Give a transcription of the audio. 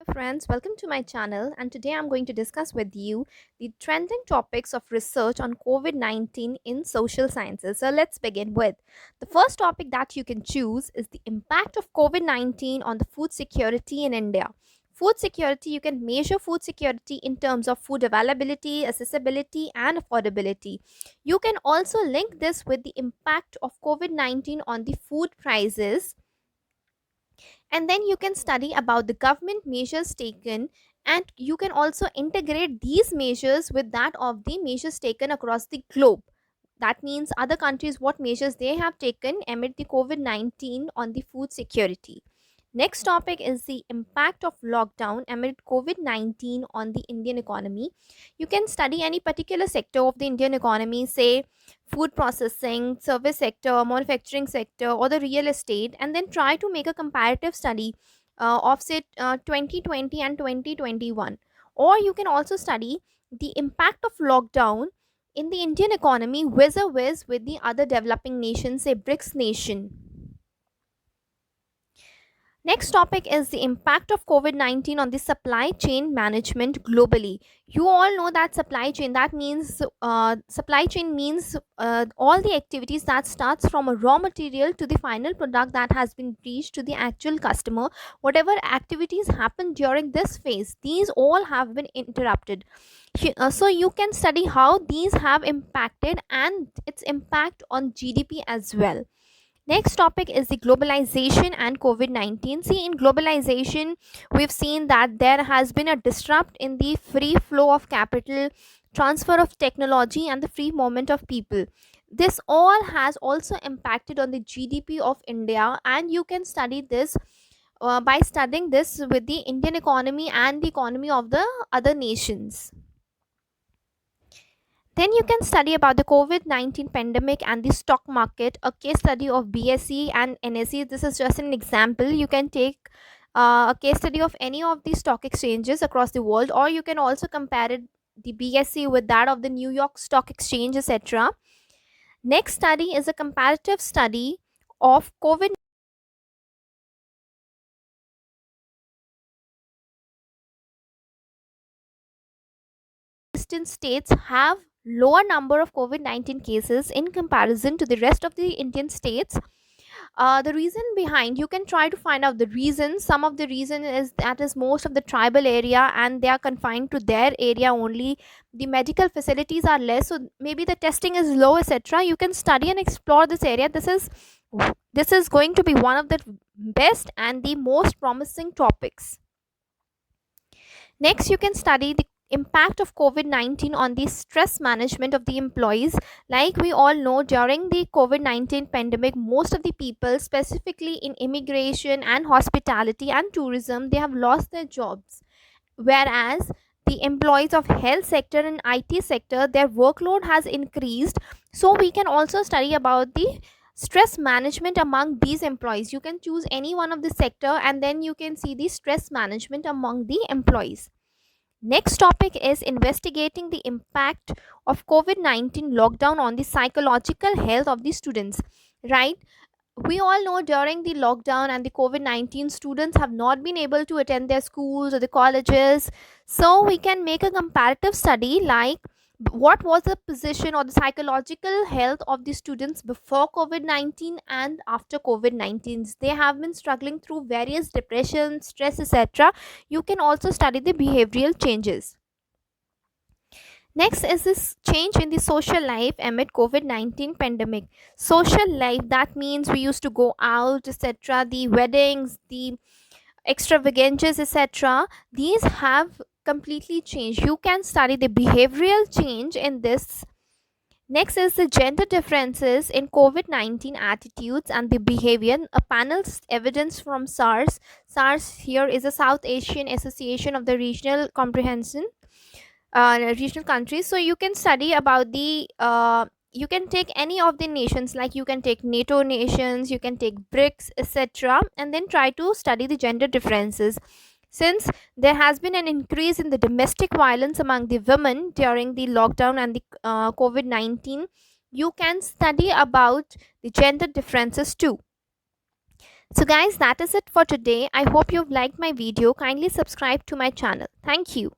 Friends, welcome to my channel, and today I'm going to discuss with you the trending topics of research on COVID 19 in social sciences. So, let's begin with the first topic that you can choose is the impact of COVID 19 on the food security in India. Food security, you can measure food security in terms of food availability, accessibility, and affordability. You can also link this with the impact of COVID 19 on the food prices, and then you can study about the government measures taken, and you can also integrate these measures with that of the measures taken across the globe. That means other countries, what measures they have taken amid the COVID-19 on the food security. Next topic is the impact of lockdown amid COVID 19 on the Indian economy. You can study any particular sector of the Indian economy, say food processing, service sector, manufacturing sector, or the real estate, and then try to make a comparative study of, say, 2020 and 2021. Or you can also study the impact of lockdown in the Indian economy vis-a-vis with the other developing nations, say BRICS nation. Next topic is the impact of COVID 19 on the supply chain management globally. You all know that supply chain means all the activities that starts from a raw material to the final product that has been reached to the actual customer. Whatever activities happen during this phase, these all have been interrupted. So you can study how these have impacted and its impact on GDP as well. Next topic is the globalization and COVID 19. See, in globalization, we've seen that there has been a disrupt in the free flow of capital, transfer of technology, and the free movement of people. This all has also impacted on the GDP of India, and you can study this by studying this with the Indian economy and the economy of the other nations. Then you can study about the COVID 19 pandemic and the stock market, a case study of BSE and NSE. This is just an example. You can take a case study of any of the stock exchanges across the world, or you can also compare it, the BSE with that of the New York Stock Exchange, etc. Next study is a comparative study of COVID eastern states have lower number of COVID-19 cases in comparison to the rest of the Indian states. The reason behind, you can try to find out the reason. Some of the reason is that is most of the tribal area and they are confined to their area only. The medical facilities are less, so maybe the testing is low, etc. You can study and explore this area. This is going to be one of the best and the most promising topics. Next, you can study the impact of COVID 19 on the stress management of the employees. Like we all know, during the COVID 19 pandemic, most of the people, specifically in immigration and hospitality and tourism, they have lost their jobs. Whereas the employees of health sector and IT sector, their workload has increased. So we can also study about the stress management among these employees. You can choose any one of the sector and then you can see the stress management among the employees. Next topic is investigating the impact of COVID 19 lockdown on the psychological health of the students. Right? We all know during the lockdown and the COVID 19, students have not been able to attend their schools or the colleges. So, we can make a comparative study like what was the position or the psychological health of the students before COVID 19 and after COVID 19. They have been struggling through various depression, stress, etc. You can also study the behavioral changes. Next is this change in the social life amid COVID-19 pandemic. Social life, that means we used to go out, etc. The weddings, the extravagances, etc. These have completely changed. You can study the behavioral change in this. Next is the gender differences in COVID 19 attitudes and the behavior. A panel's evidence from SARS. SARS here is a South Asian Association of the Regional Comprehension regional countries. So you can study about the you can take any of the nations, like you can take NATO nations, you can take BRICS, etc., and then try to study the gender differences. Since there has been an increase in the domestic violence among the women during the lockdown and the COVID 19, you can study about the gender differences too. So guys, that is it for today. I hope you've liked my video. Kindly subscribe to my channel. Thank you.